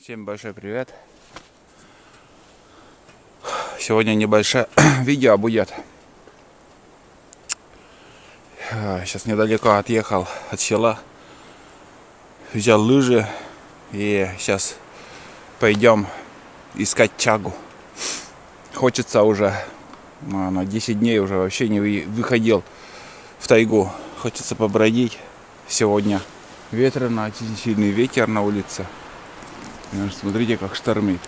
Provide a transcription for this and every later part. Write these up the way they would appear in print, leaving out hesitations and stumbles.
Всем большой привет! Сегодня небольшое видео будет. Сейчас недалеко отъехал от села, взял лыжи и сейчас пойдем искать чагу. Хочется уже, на 10 дней уже вообще не выходил в тайгу. Хочется побродить. Сегодня ветрено, очень сильный ветер на улице. Смотрите, как штормит.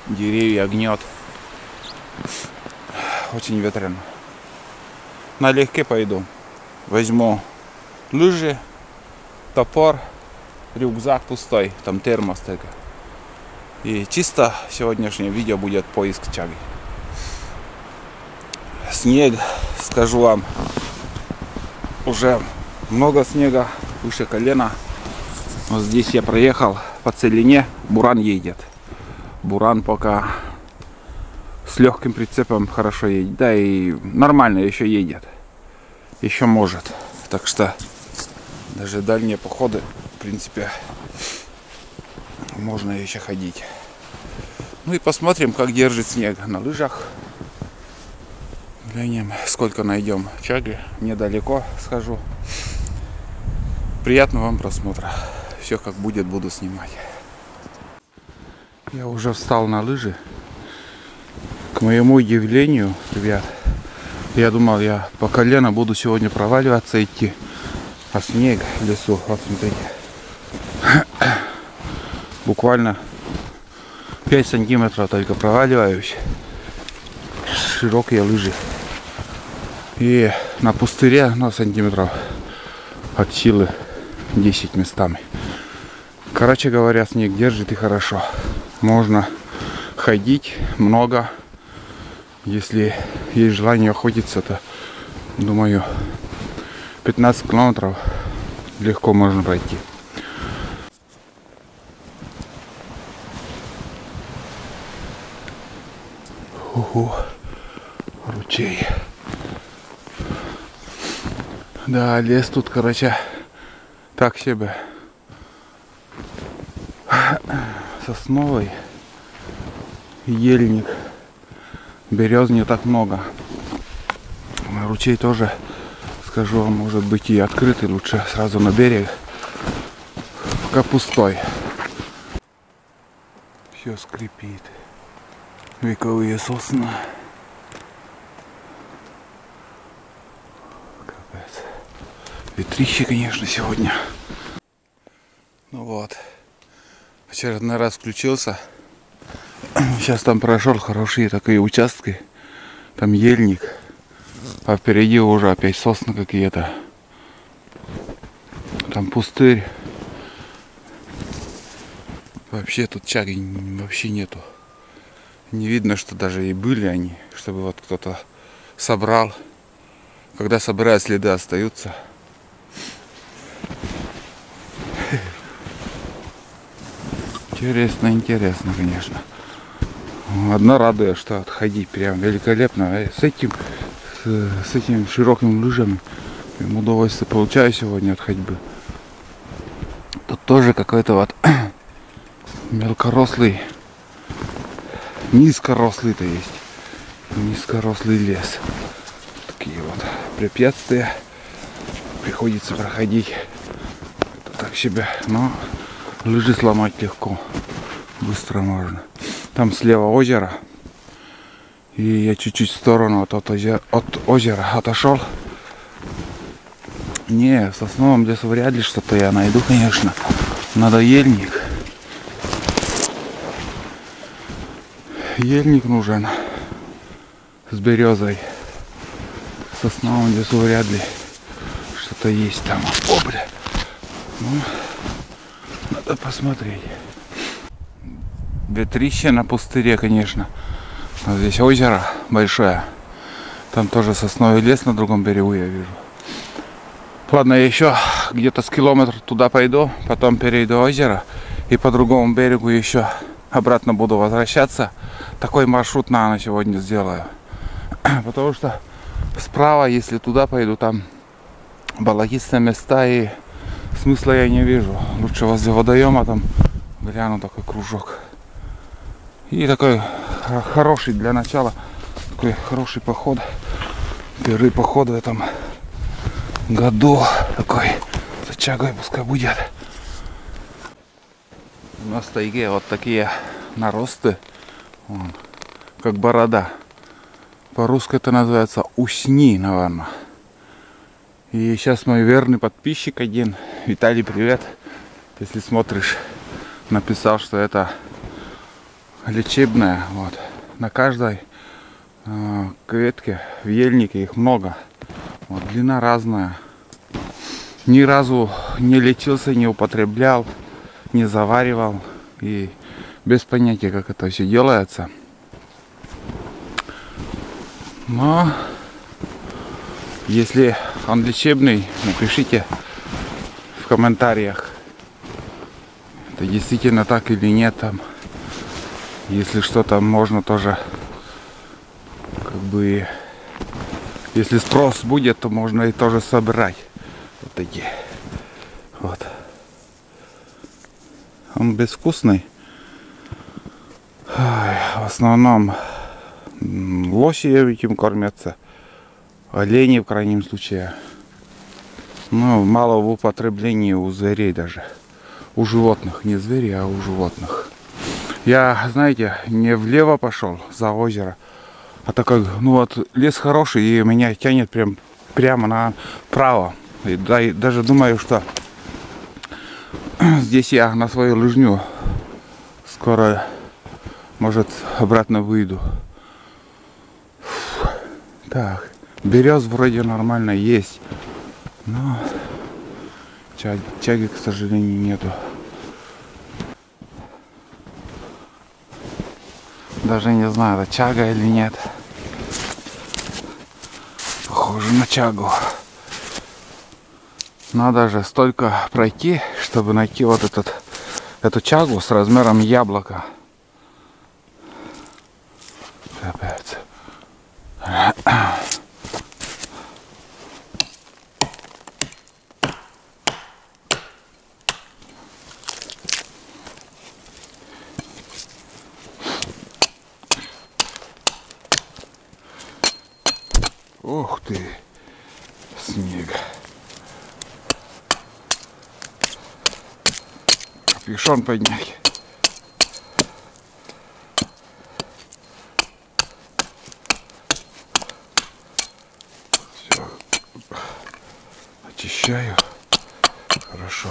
Деревья гнет. Очень ветрено. Налегке пойду. Возьму лыжи, топор, рюкзак пустой, там термос только. И чисто сегодняшнее видео будет поиск чаги. Снег, скажу вам, уже много снега, выше колена. Вот здесь я проехал по целине, буран едет. Буран пока с легким прицепом хорошо едет. Да и нормально еще едет. Еще может. Так что даже дальние походы, в принципе, можно еще ходить. Ну и посмотрим, как держит снег на лыжах. Глянем, сколько найдем чаги. Недалеко схожу. Приятного вам просмотра. Все как будет, буду снимать. Я уже встал на лыжи. К моему удивлению, ребят, я думал, я по колено буду сегодня проваливаться идти. А снег в лесу, вот смотрите. Буквально 5 сантиметров только проваливаюсь. Широкие лыжи. И на пустыре, сантиметров от силы 10 местами. Короче говоря, снег держит и хорошо. Можно ходить много. Если есть желание охотиться, то, думаю, 15 километров легко можно пройти. Уху, ручей. Да, лес тут, короче, так себе. Сосновый, ельник, берез не так много. Ручей тоже, скажу вам, может быть и открытый, лучше сразу на берег, как пустой. Все скрипит. Вековые сосны. Капец. Ветрище, конечно, сегодня. Ну вот. В очередной раз включился. Сейчас там прошел хорошие такие участки. Там ельник. А впереди уже опять сосны какие-то. Там пустырь. Вообще тут чаги вообще нету. Не видно, что даже и были они. Чтобы вот кто-то собрал. Когда собирают, следы остаются. Интересно, конечно. Одно радует, что отходить прям великолепно. С этим широкими лыжами удовольствие получаю сегодня от ходьбы. Тут тоже какой-то вот мелкорослый, низкорослый-то есть. Низкорослый лес. Такие вот препятствия приходится проходить. Это так себе, но лыжи сломать легко, быстро можно. Там слева озеро, и я чуть-чуть в сторону от озера отошел. Не, в сосновом лесу вряд ли что-то я найду, конечно. Надо ельник. Ельник нужен с березой. В сосновом лесу вряд ли что-то есть там. О, бля. Ну, надо посмотреть. Ветрище на пустыре, конечно. Вот здесь озеро большое. Там тоже сосновый лес на другом берегу я вижу. Ладно, я еще где-то с километр туда пойду, потом перейду озеро и по другому берегу еще обратно буду возвращаться. Такой маршрут на сегодня сделаю. Потому что справа, если туда пойду, там балагистые места и смысла я не вижу. Лучше возле водоема там гляну такой кружок. И такой хороший для начала, такой хороший поход. Первый поход в этом году. Такой за чагой пускай будет. На тайге вот такие наросты, вон, как борода. По-русски это называется усни, наверное. И сейчас мой верный подписчик один, Виталий, привет, если смотришь, написал, что это лечебное. Вот. На каждой ветке в ельнике их много. Вот, длина разная. Ни разу не лечился, не употреблял, не заваривал. И без понятия, как это все делается. Но если он лечебный, напишите в комментариях, это действительно так или нет. Там, если что-то можно тоже, как бы, если спрос будет, то можно и тоже собрать. Вот такие. Вот. Он безвкусный. Ой, в основном лоси этим кормятся. Олени в крайнем случае. Ну, мало в употреблении у зверей даже. У животных. Не зверей, а у животных. Я, знаете, не влево пошел за озеро. А так как, ну вот, лес хороший, и меня тянет прямо направо. И даже думаю, что здесь я на свою лыжню скоро, может, обратно выйду. Так. Берез вроде нормально есть, но чаги, к сожалению, нету. Даже не знаю, это чага или нет. Похоже на чагу. Надо же столько пройти, чтобы найти вот эту чагу с размером яблока. Капец. Ух ты, снег. Капюшон поднять. Все. Очищаю. Хорошо.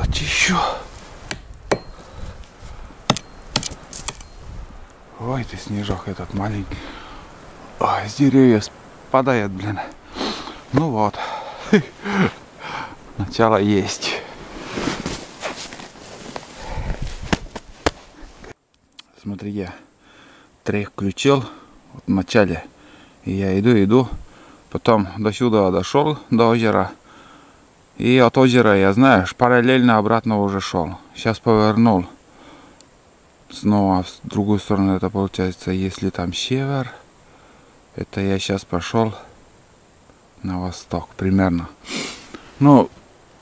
Очищу. Ой, ты снежок этот маленький. Ой, с деревьев спадает, блин. Ну вот. Начало есть. Смотри, я трех включил вот в начале. И я иду. Потом до сюда дошел, до озера. И от озера я, знаешь, параллельно обратно уже шел. Сейчас повернул. Снова в другую сторону. Это получается, если там север, это я сейчас пошел на восток примерно. Ну,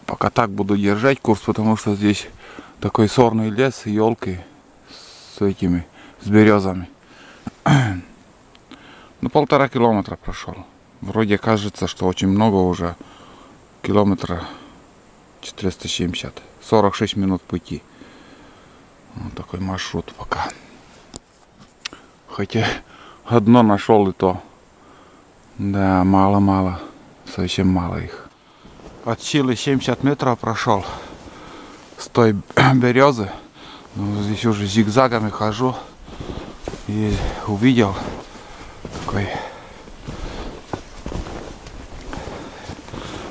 пока так буду держать курс, потому что здесь такой сорный лес, елки с этими, с березами. Ну, 1,5 километра прошел. Вроде кажется, что очень много уже. Километра 470. 46 минут пути. Вот такой маршрут пока. Хотя одно нашел и то. Да, мало. Совсем мало их. От силы 70 метров прошел. С той березы. Ну, здесь уже зигзагами хожу. И увидел такой...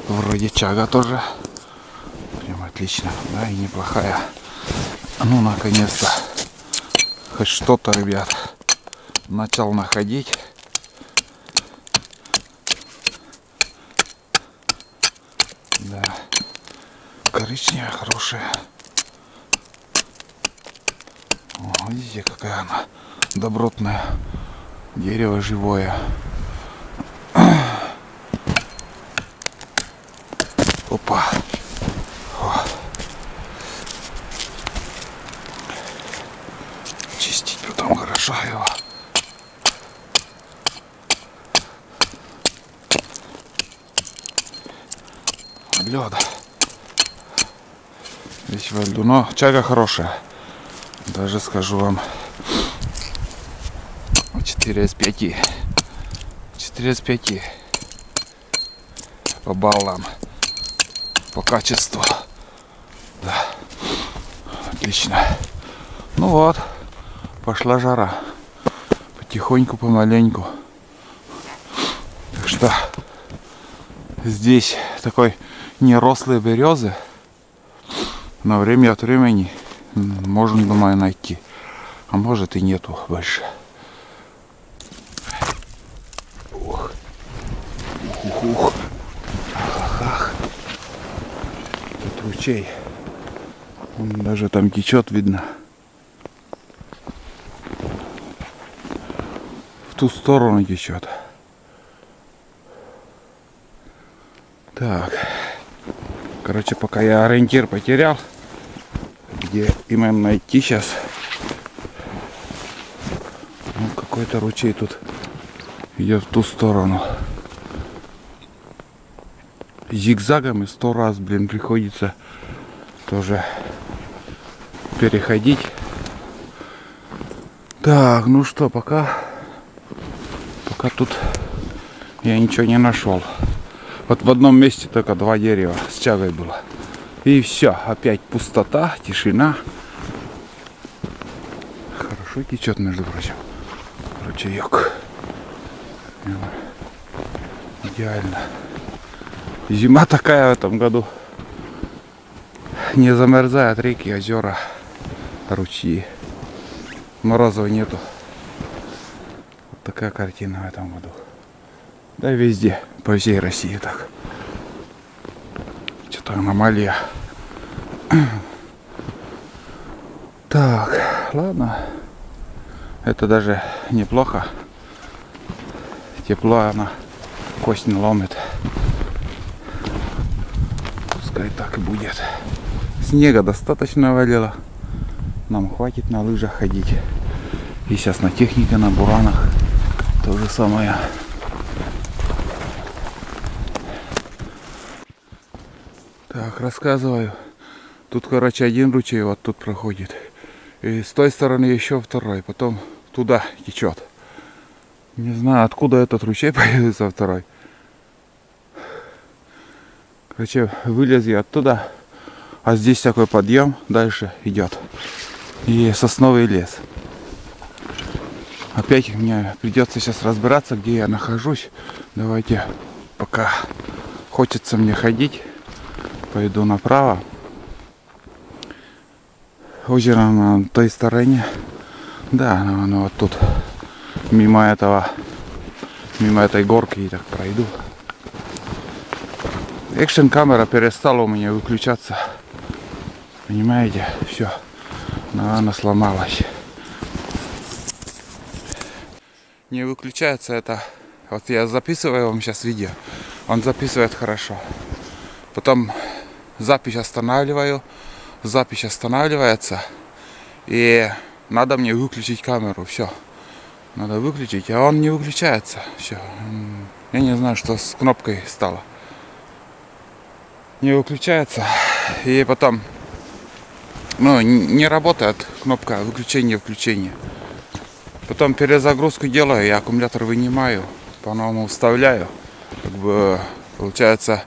Вроде чага тоже. Прям отлично. Да, и неплохая. Ну, наконец-то. Хоть что-то, ребят. Начал находить. Да. Коричневая, хорошая. О, видите, какая она добротная. Дерево живое. Опа. О. Чистить потом хорошо его. Лед. Здесь во льду, но чага хорошая. Даже скажу вам 4 из 5. 4 из 5 по баллам, по качеству. Да. Отлично. Ну вот, пошла жара. Потихоньку, помаленьку. Так что здесь такой нерослые березы, но время от времени можно, думаю, найти. А может и нету больше. Ух. Ух, ух. Ах, ах. Тут ручей. Он даже там течет, видно. В ту сторону течет. Так. Короче, пока я ориентир потерял, где именно найти сейчас. Ну, какой-то ручей тут идет в ту сторону. Зигзагами 100 раз, блин, приходится тоже переходить. Так, ну что, пока тут я ничего не нашел. Вот в одном месте только 2 дерева с чагой было. И все, опять пустота, тишина. Хорошо течет, между прочим, ручеек. Идеально. Зима такая в этом году. Не замерзают реки, озера, ручьи. Морозов нету. Вот такая картина в этом году. Да и везде, по всей России так. Что-то аномалия. Так, ладно. Это даже неплохо. Тепло, она кость не ломит. Пускай так и будет. Снега достаточно валило. Нам хватит на лыжах ходить. И сейчас на технике, на буранах то же самое. Так, рассказываю. Тут, короче, один ручей вот тут проходит. И с той стороны еще второй. Потом туда течет. Не знаю, откуда этот ручей появился второй. Короче, вылез я оттуда. А здесь такой подъем дальше идет. И сосновый лес. Опять мне придется сейчас разбираться, где я нахожусь. Давайте, пока хочется мне ходить, пойду направо. Озеро на той стороне. Да, оно вот тут. Мимо этой горки и так пройду. Экшн камера перестала у меня выключаться. Понимаете? Все. Она сломалась. Не выключается это. Вот я записываю вам сейчас видео. Он записывает хорошо. Потом запись останавливаю. Запись останавливается. И надо мне выключить камеру. Все. Надо выключить, а он не выключается. Все. Я не знаю, что с кнопкой стало. Не выключается. И потом, ну, не работает кнопка выключения-включения. Потом перезагрузку делаю, я аккумулятор вынимаю, по-новому вставляю. Как бы получается,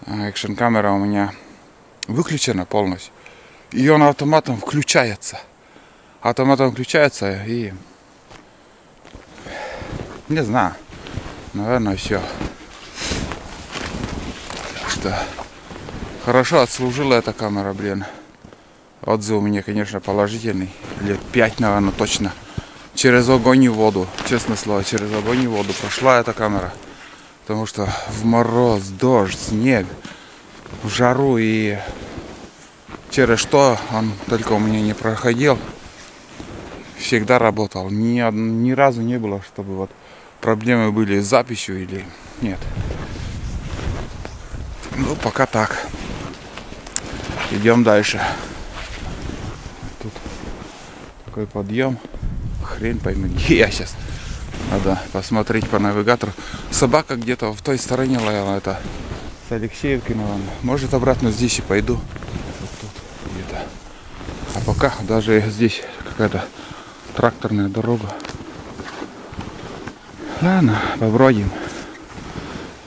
экшн камера у меня выключена полностью. И он автоматом включается. Автоматом включается и... Не знаю. Наверное, все. Так что хорошо отслужила эта камера, блин. Отзыв у меня, конечно, положительный. Лет 5, наверное, точно. Через огонь и воду. Честное слово, через огонь и воду прошла эта камера. Потому что в мороз, дождь, снег. в жару, и через что он только у меня не проходил. Всегда работал. Ни разу не было, чтобы вот проблемы были с записью или нет. Ну, пока так. Идем дальше. Тут такой подъем. Хрен пойми, где я сейчас. Надо посмотреть по навигатору. Собака где-то в той стороне лаяла. Это с Алексеевки, наверное. Может, обратно здесь и пойду. Вот тут где-то. А пока даже здесь какая-то тракторная дорога. Ладно, побродим.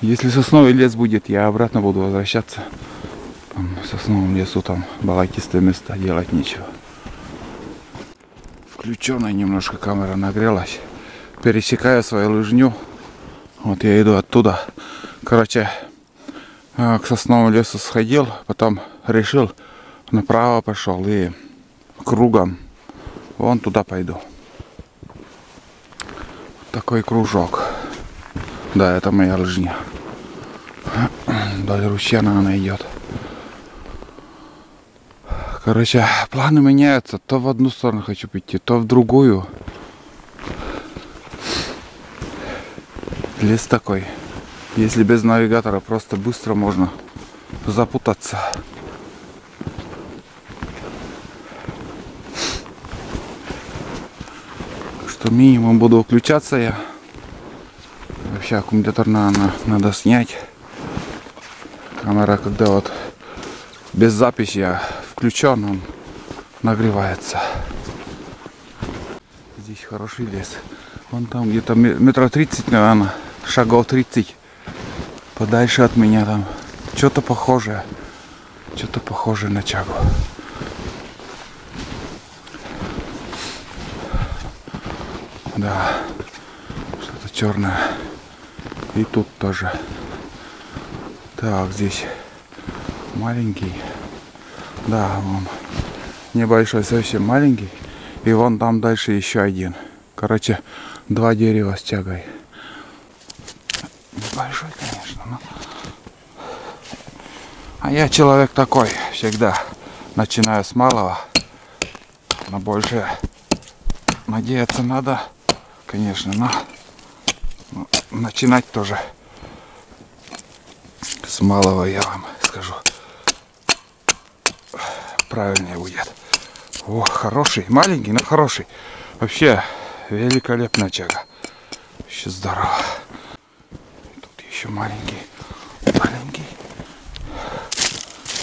Если сосновый лес будет, я обратно буду возвращаться. Там, в сосновом лесу там болотистые места, делать нечего. Включенная немножко камера нагрелась. Пересекаю свою лыжню. Вот я иду оттуда. Короче, к сосновому лесу сходил, потом решил, направо пошел и кругом вон туда пойду. Такой кружок. Да, это моя лыжня. Вдоль ручья она идет. Короче, планы меняются. То в одну сторону хочу пойти, то в другую. Лес такой. Если без навигатора, просто быстро можно запутаться. Что минимум буду включаться я. Вообще аккумулятор надо снять. Камера, когда вот без записи включен, он нагревается. Здесь хороший лес. Вон там где-то метров 30, наверное, шагов 30. Подальше от меня там что-то похожее. Что-то похожее на чагу. Да, что-то черное. И тут тоже. Так, здесь маленький. Да, он небольшой, совсем маленький. И вон там дальше еще один. Короче, два дерева с чагой. Небольшой, конечно, но... А я человек такой, всегда начинаю с малого. На большее надеяться надо, конечно, но начинать тоже с малого, я вам скажу. Правильнее будет. О, хороший, маленький, но хороший. Вообще великолепная чага. Вообще здорово. Тут еще маленький.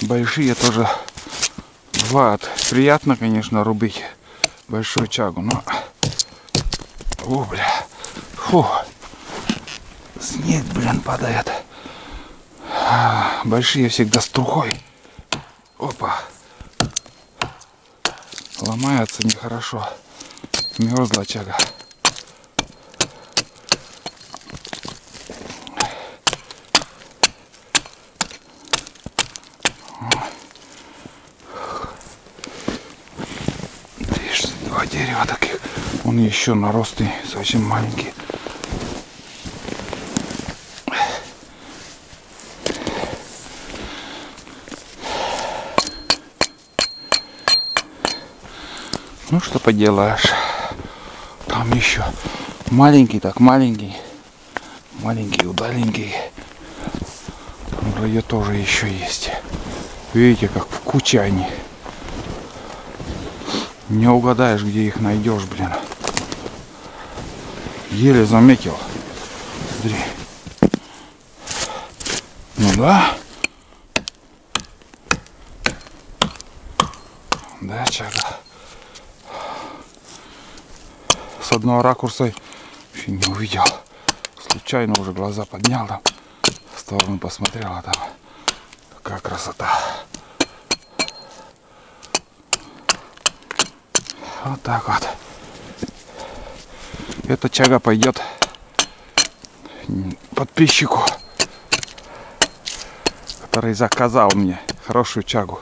Большие тоже бывают. Приятно, конечно, рубить большую чагу, но... О, бля. Фу. Снег, блин, падает. Большие всегда с трухой. Опа. Ломается нехорошо. Мерзла чага. Видишь, два дерева таких. Он еще наросты, совсем маленький. Ну что поделаешь, там еще маленький, так маленький, удаленький. Там вроде тоже еще есть. Видите, как в куче они. Не угадаешь, где их найдешь, блин. Еле заметил. Смотри. Ну да. Да, чага. С одного ракурса вообще не увидел. Случайно уже глаза поднял, там в сторону посмотрел, а там такая красота. Вот так вот. Эта чага пойдет подписчику, который заказал мне хорошую чагу.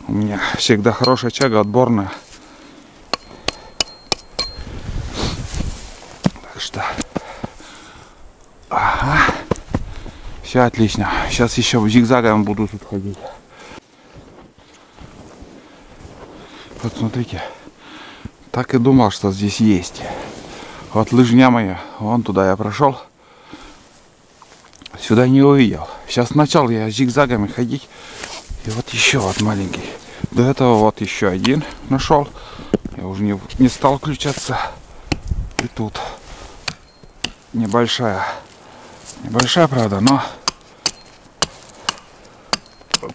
У меня всегда хорошая чага, отборная. Так что, ага, Все отлично. Сейчас еще зигзагом буду тут ходить. Вот смотрите. Так и думал, что здесь есть. Вот лыжня моя. Вон туда я прошел. Сюда не увидел. Сейчас начал я зигзагами ходить. И вот еще вот маленький. До этого вот еще один нашел. Я уже не стал включаться. И тут небольшая. Небольшая, правда, но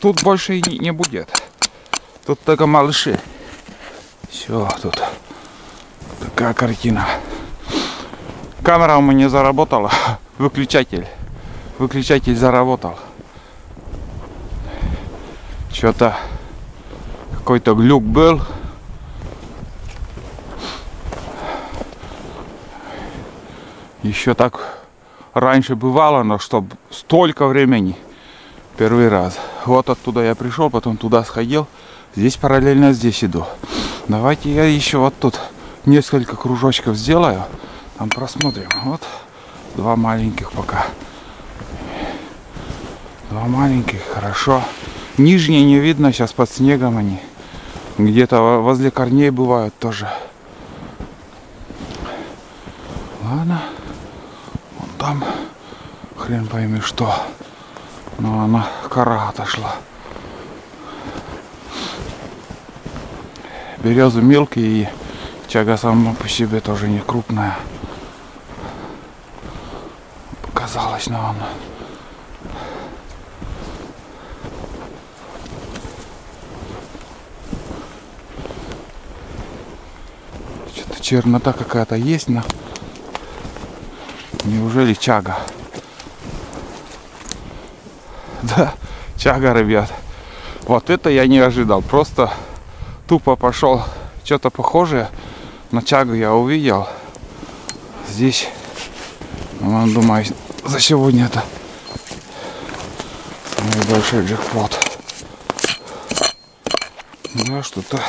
тут больше и не будет. Тут только малыши. Все, тут такая картина. Камера у меня заработала. Выключатель заработал. Что-то какой-то глюк был. Еще так раньше бывало, но чтобы столько времени. Первый раз. Вот оттуда я пришел, потом туда сходил. Здесь параллельно здесь иду. Давайте я еще вот тут несколько кружочков сделаю. Там просмотрим. Вот два маленьких пока. Два маленьких, хорошо. Нижние не видно, сейчас под снегом они. Где-то возле корней бывают тоже. Ладно. Вон там хрен пойми что. Но она кора отошла. Березы мелкие и чага сама по себе тоже не крупная. Показалось, но она. Что-то чернота какая-то есть, но неужели чага? Да, чага, ребят. Вот это я не ожидал. Просто тупо пошел что-то похожее на чагу я увидел. Здесь, думаю, за сегодня это самый большой джекпот. Да, что-то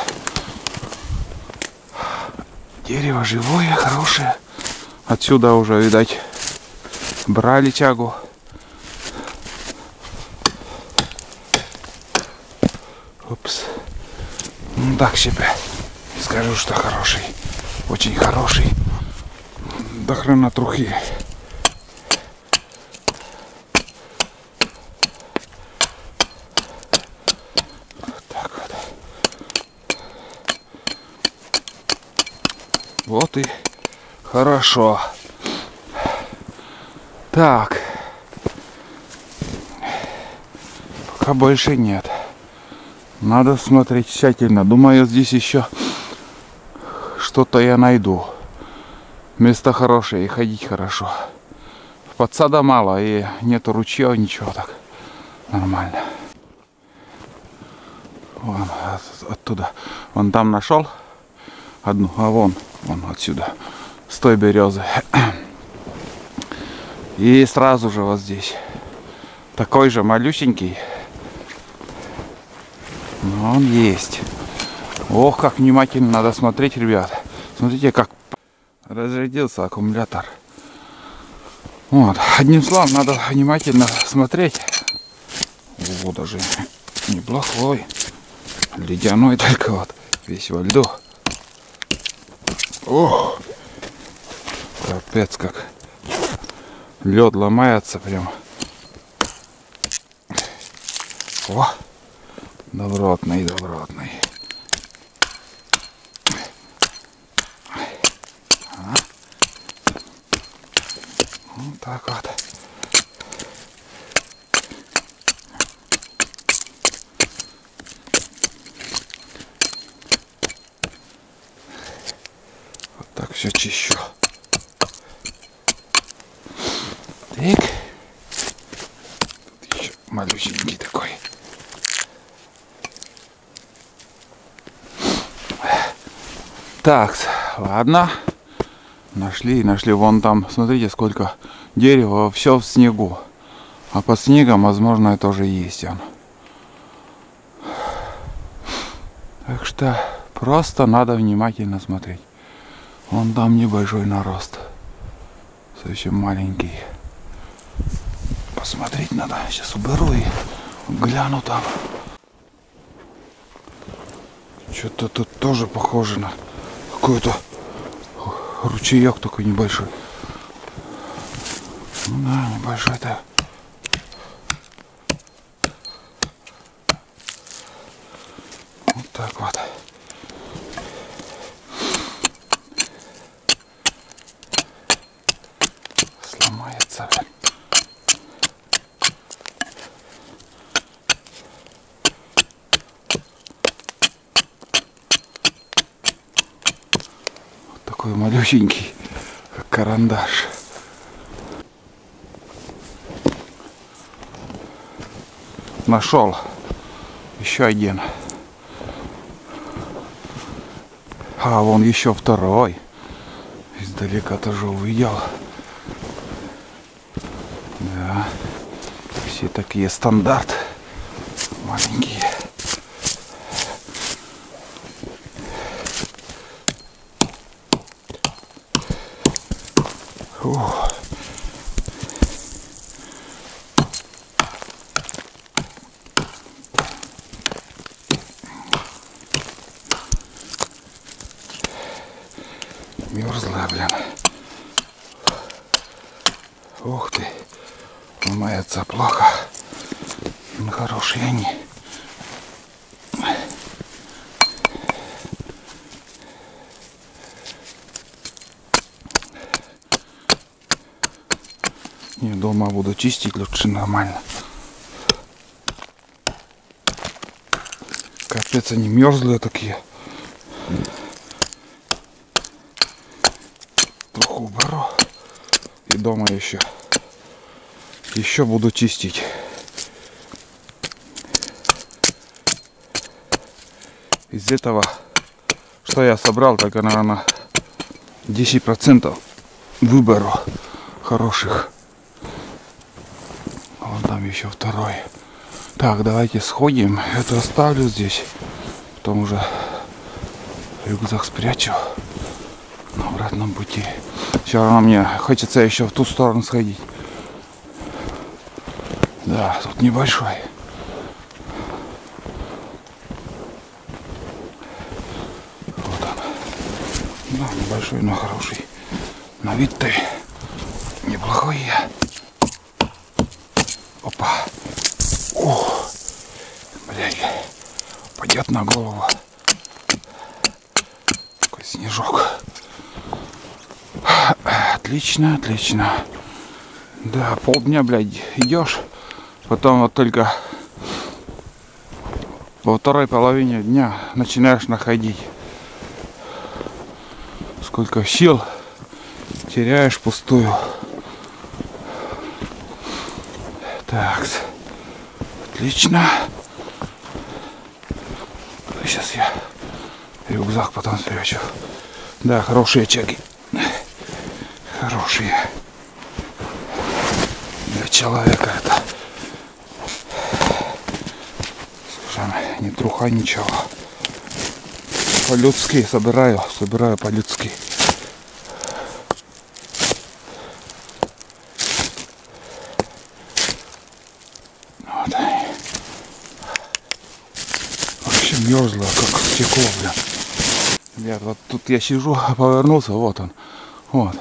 дерево живое, хорошее. Отсюда уже, видать, брали чагу. Упс. Ну так себе. Не скажу, что хороший. Очень хороший. До хрена трухи. Так вот. Вот и хорошо. Так. Пока больше нет. Надо смотреть тщательно. Думаю, здесь еще что-то я найду. Место хорошее и ходить хорошо. Подсада мало и нету ручья, ничего так. Нормально. Вон оттуда. Вон там нашел одну, а вон отсюда. С той березы. И сразу же вот здесь. Такой же малюсенький. Но он есть. Ох, как внимательно надо смотреть, ребят. Смотрите, как разрядился аккумулятор. Вот. Одним словом, надо внимательно смотреть. О, даже неплохой. Ледяной только вот. Весь во льду. Ох. Капец как. Лед ломается прям. О. Добротный. Вот так вот. Вот так все чищу. Так. Тут еще малюсенький такой. Так, ладно. Нашли. Вон там, смотрите, сколько дерева, все в снегу. А под снегом, возможно, тоже есть он. Так что просто надо внимательно смотреть. Вон там небольшой нарост. Совсем маленький. посмотреть надо. Сейчас уберу и гляну там. Что-то тут тоже похоже на какой-то ручеек такой небольшой. Ну да, небольшой-то. Вот так вот. Сломается. Вот такой малюсенький, как карандаш. Нашел еще один. А вон еще второй. Издалека тоже увидел. Да. Все такие стандарт. Маленькие. Фух. Мерзлая, блин. Ух ты. Ломается плохо. Ну, хорошие они. Не, дома буду чистить лучше нормально. Капец, они мерзлые такие. Плохо уберу. И дома еще буду чистить. Из этого, что я собрал, только, наверное, 10% выберу хороших. Вон там еще второй. Так, давайте сходим. Это оставлю здесь. Потом уже рюкзак спрячу на обратном пути. Все равно мне хочется еще в ту сторону сходить. Да, тут небольшой. Вот он. Да, небольшой, но хороший. На вид-то неплохой я. Опа. Ух. Блядь. Пойдет на голову. Такой снежок. Отлично, отлично. Да, полдня, блядь, идешь. Потом вот только во второй половине дня начинаешь находить. Сколько сил теряешь пустую. Так, отлично. Сейчас я рюкзак потом спрячу. Да, хорошие чеки. Хорошие. Для человека это. Скажем, не труха, ничего. По-людски собираю по-людски. Вот. Вообще мерзло, как стекло, блин. Ребят, вот тут я сижу, повернулся, вот он. Вот.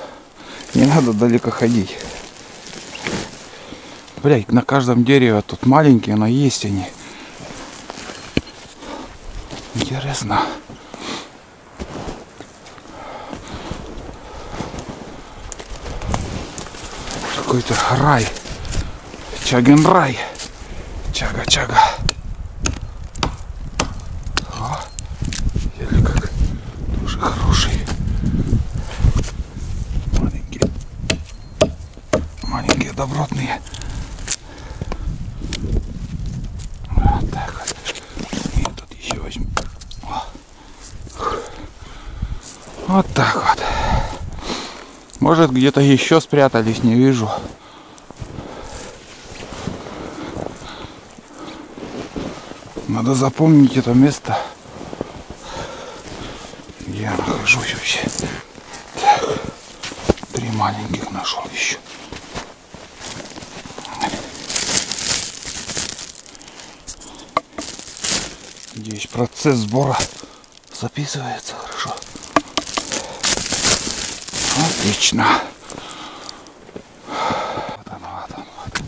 Не надо далеко ходить. Блять, на каждом дереве тут маленькие, но есть они. Интересно. Какой-то рай. Чагин рай. Чага-чага. О, еле как. Тоже хороший. Маленькие. Маленькие, добротные. Вот так вот. И тут еще возьму. Вот так вот. Может, где-то еще спрятались, не вижу. Надо запомнить это место, где я нахожусь вообще. Так. 3 маленьких нашел еще. Здесь процесс сбора записывается хорошо. Отлично. Вот он, вот он, вот.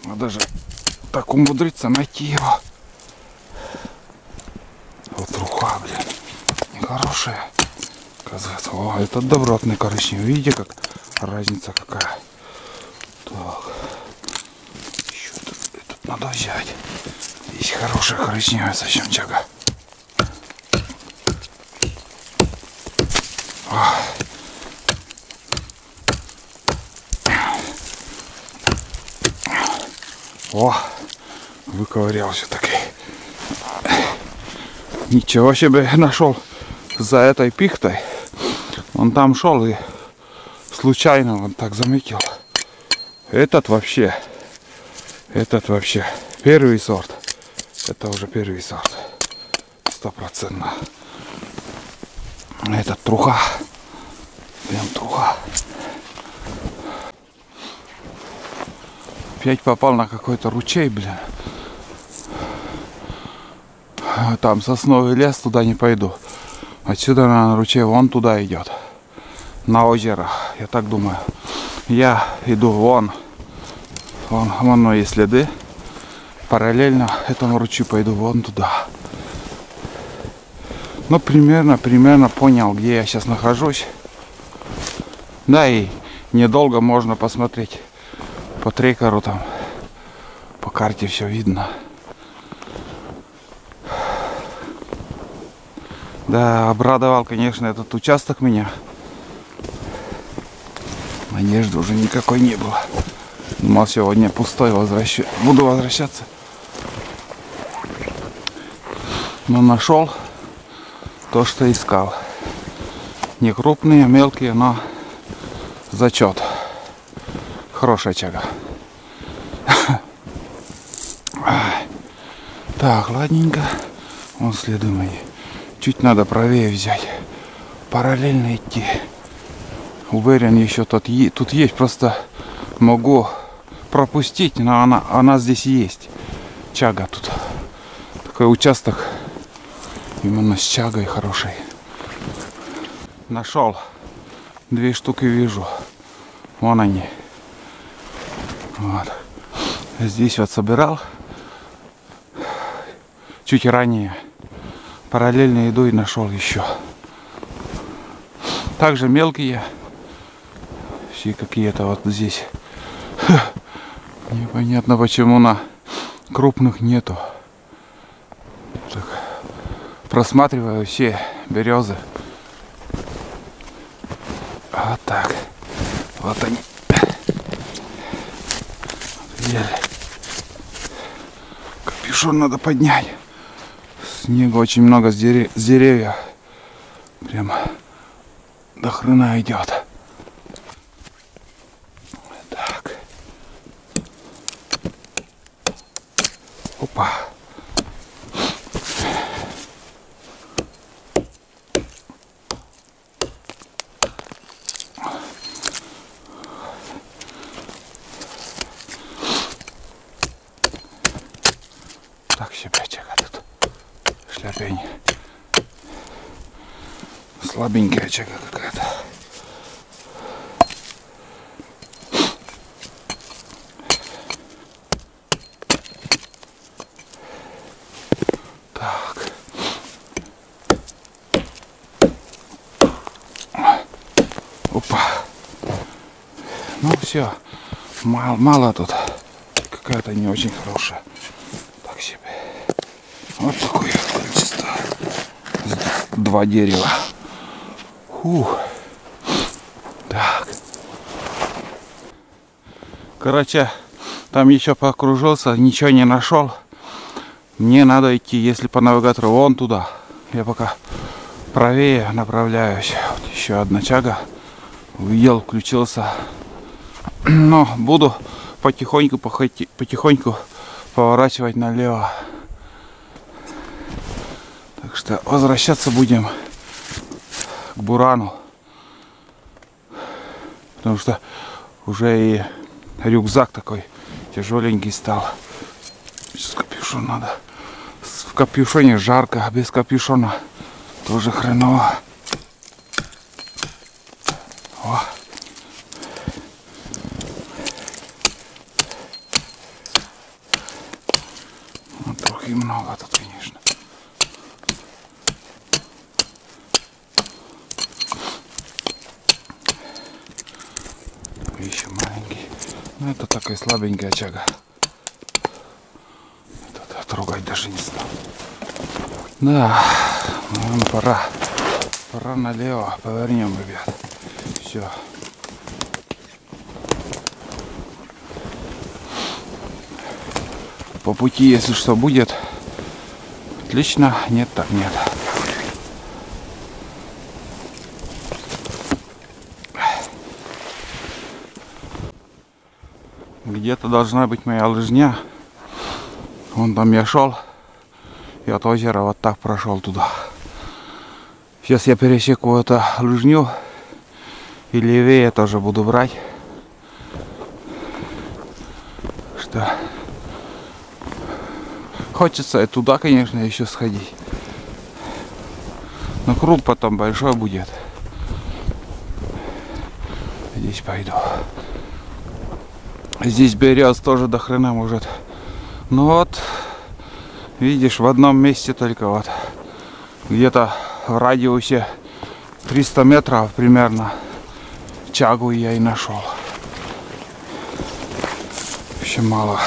Надо же так умудриться найти его. Вот труха, блин. Нехорошая. Оказывается. О, это добротный коричневый. Видите, как разница какая. Так. Еще этот надо взять. Здесь хорошая коричневая совсем чага. О, выковырялся таки. Ничего себе нашел за этой пихтой. Он там шел и случайно он так заметил. Этот вообще первый сорт. Это уже первый сорт. 100%. Этот труха. Прям труха. Опять попал на какой-то ручей, блин. Там сосновый лес, туда не пойду. Отсюда на ручей вон туда идет. На озеро, я так думаю. Я иду вон. Вон мои следы. Параллельно этому ручью пойду вон туда. Ну, примерно понял, где я сейчас нахожусь. Да, и недолго можно посмотреть по трекеру там. По карте все видно. Да, обрадовал, конечно, этот участок меня. Надежды уже никакой не было. Думал, сегодня пустой, буду возвращаться. Но нашел то, что искал. Не крупные, мелкие, но зачет. Хорошая чага. Так, ладненько. Вон следы мои. Чуть надо правее взять. Параллельно идти. Уверен, еще тут есть. Просто могу пропустить, но она здесь есть. Чага тут. Такой участок. Именно с чагой хорошей. Нашел. 2 штуки вижу. Вон они. Вот. Здесь вот собирал. Чуть ранее. Параллельно иду и нашел еще. Также мелкие. Все какие-то вот здесь. Непонятно, почему на крупных нету. Так. Просматриваю все березы. Вот так. Вот они. Капюшон надо поднять. Снега очень много с деревьев. Прям до хрена идет. Так. Опа. Так себе чага тут. Шляпень. Слабенькая чага какая-то. Так. Опа. Ну все. Мало тут. Какая-то не очень хорошая. Так себе. Вот такое количество. 2 дерева. Фух. Так. Короче, там еще покружился, ничего не нашел. Мне надо идти, если по навигатору, вон туда. Я пока правее направляюсь. Вот еще одна чага. Увидел, включился. Но буду потихоньку поворачивать налево. Так что возвращаться будем к бурану. Потому что уже и рюкзак такой тяжеленький стал. Сейчас капюшон надо. В капюшоне жарко, а без капюшона тоже хреново. О. Ну, трохи много тут, конечно. Еще маленький. Ну, это такая слабенькая чага. Это трогать даже не стал. Да, наверное, пора. Пора налево. Повернем, ребят. Все. По пути, если что будет, отлично. Нет, так нет. Где-то должна быть моя лыжня. Вон там я шел. И от озера вот так прошел туда. Сейчас я пересеку эту лыжню. И левее тоже буду брать. Что хочется и туда, конечно, еще сходить. Но круг потом большой будет. Здесь пойду. Здесь берез тоже до хрена может. Ну вот, видишь, в одном месте только вот. Где-то в радиусе 300 метров примерно чагу я и нашел. Вообще мало.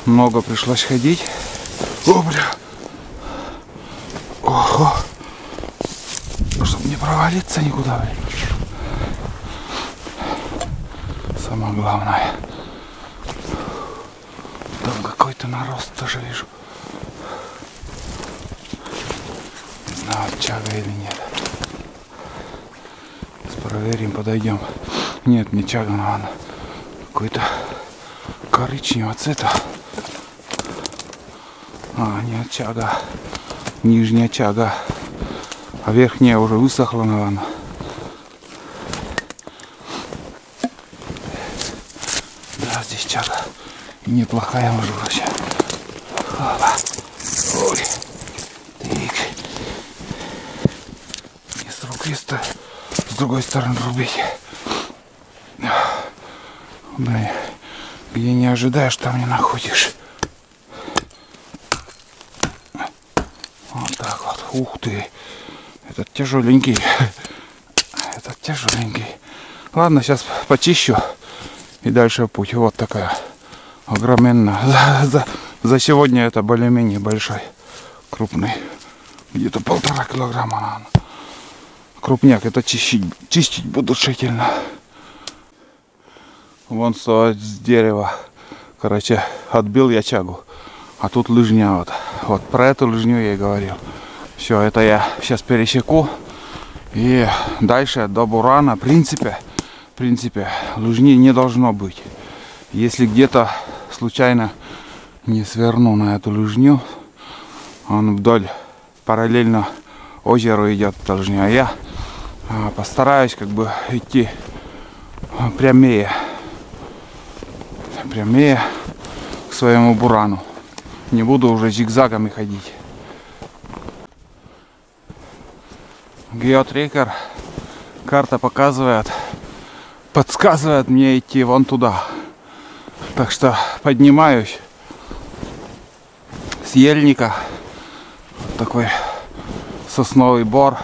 Много пришлось ходить. О, бля. Ого. Чтобы не провалиться никуда, бля. Самое главное. Там какой-то нарост тоже вижу. Не знаю, чага или нет. Сейчас проверим, подойдем. Нет, не чага, наверное. Какой-то коричневого цвета. А, нет, чага. Нижняя чага. А верхняя уже высохла, наверное. Да, здесь чага. И неплохая, может быть. Ой. Так. Не с руки, с другой стороны рубить. Блин. Где не ожидаешь, там не находишь. Вот так вот. Ух ты. Этот тяжеленький. Этот тяжеленький. Ладно, сейчас почищу. И дальше путь. Вот такая. Огроменная. За сегодня это более-менее большой. Крупный. Где-то 1,5 килограмма, наверное. Крупняк. Это чистить буду тщательно. Вон с дерева. Короче, отбил я чагу. А тут лыжня вот. Вот про эту лыжню я и говорил. Все, это я сейчас пересеку. И дальше до Бурана, в принципе, лыжни не должно быть. Если где-то случайно не сверну на эту лыжню, он вдоль параллельно озеру идет эта лыжня. А я постараюсь как бы идти прямее к своему бурану. Не буду уже зигзагами ходить. Геотрекер, карта показывает, подсказывает мне идти вон туда. Так что поднимаюсь с ельника. Вот такой сосновый бор.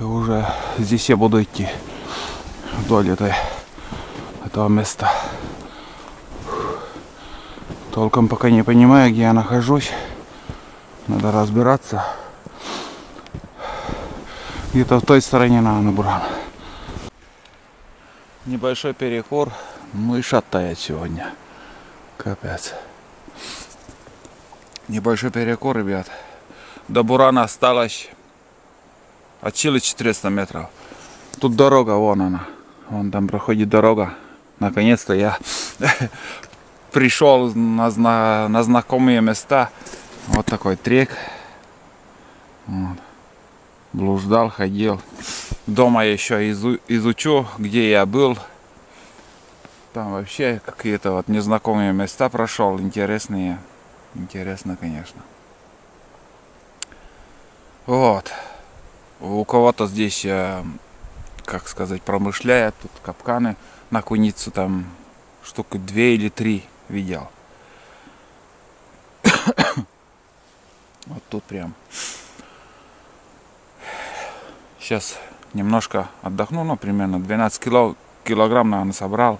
И уже здесь я буду идти вдоль этого места. Толком пока не понимаю, где я нахожусь. Надо разбираться. Где-то в той стороне на буран. Небольшой перекур. Ну и шатает сегодня. Капец. Небольшой перекур, ребят. До бурана осталось от силы 400 метров. Тут дорога, вон она. Вон там проходит дорога. Наконец-то я пришел на знакомые места. Вот такой трек. Вот. Блуждал, ходил. Дома еще изучу, где я был. Там вообще какие-то вот незнакомые места прошел, интересные. Интересно, конечно. Вот. У кого-то здесь, как сказать, промышляют. Тут капканы на куницу там штуки 2 или 3 видел. Вот тут прям. Сейчас немножко отдохну, ну, примерно 12 килограмм, наверное, собрал.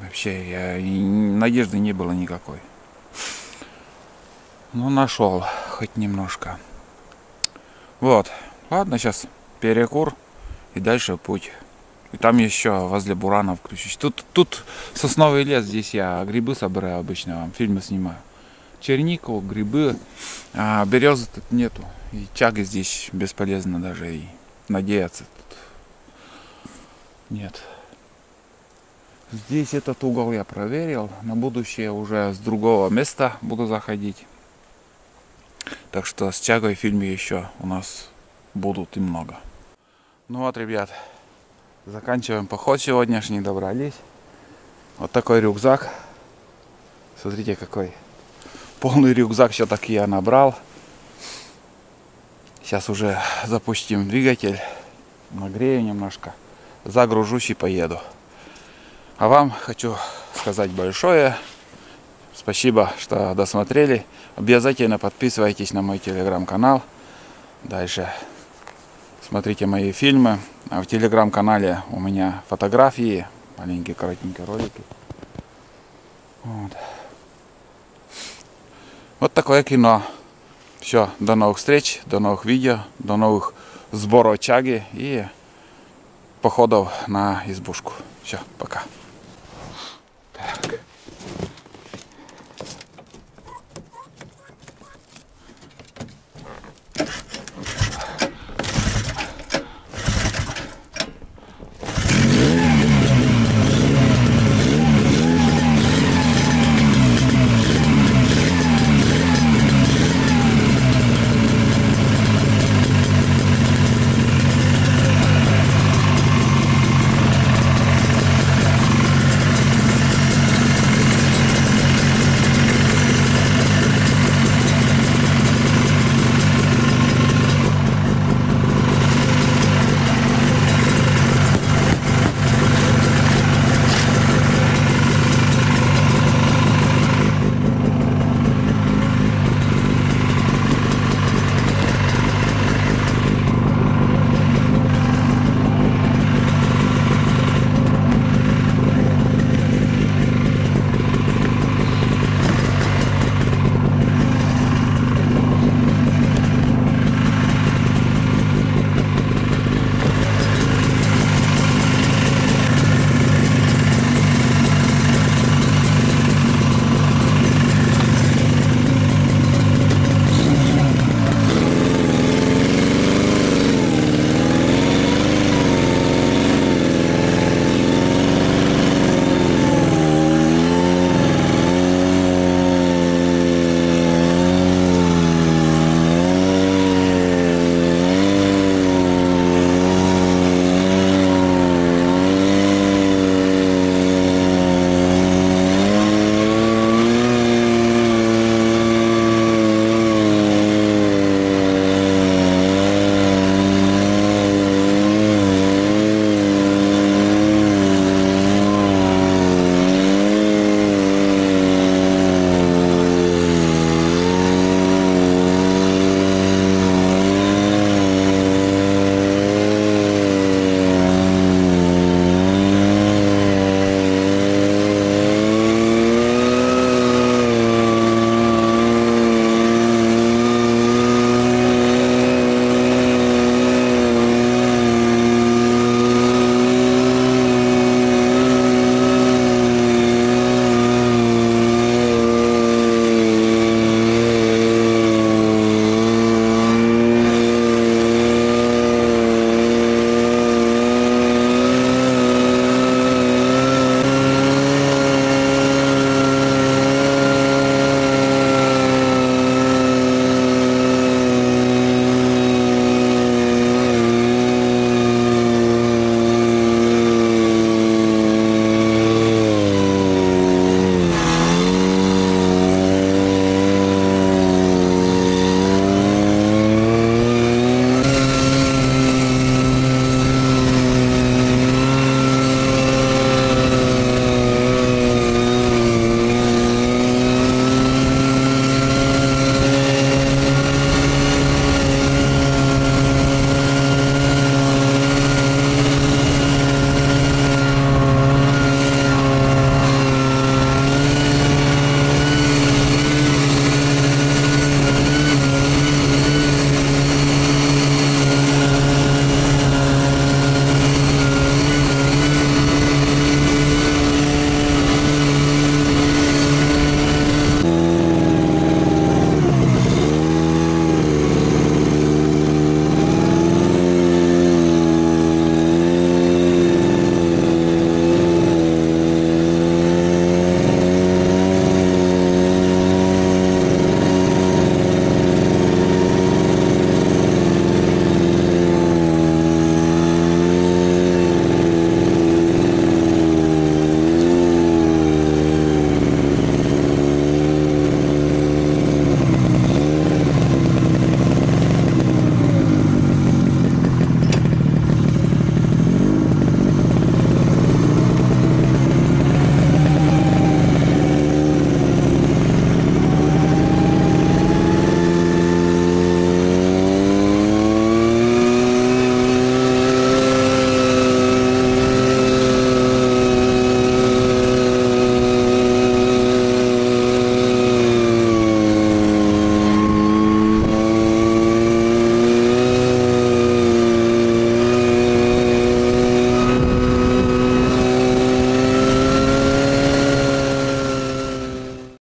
Вообще, надежды не было никакой. Ну, нашел хоть немножко. Вот. Ладно, сейчас перекур и дальше путь. И там еще возле Бурана включусь. Тут сосновый лес, здесь я грибы собираю обычно, вам фильмы снимаю. Чернику, грибы, а березы тут нету. И чаги здесь бесполезно даже и надеяться тут нет. Здесь этот угол я проверил. На будущее уже с другого места буду заходить. Так что с чагой в фильме еще у нас будут и много. Ну вот, ребят, заканчиваем поход сегодняшний, добрались. Вот такой рюкзак. Смотрите, какой полный рюкзак все-таки я набрал. Сейчас уже запустим двигатель, нагрею немножко, загружусь и поеду. А вам хочу сказать большое спасибо, что досмотрели. Обязательно подписывайтесь на мой телеграм-канал. Дальше смотрите мои фильмы. А в телеграм-канале у меня фотографии, маленькие коротенькие ролики. Вот такое кино. Все, до новых встреч, до новых видео, до новых сборов чаги и походов на избушку. Все, пока.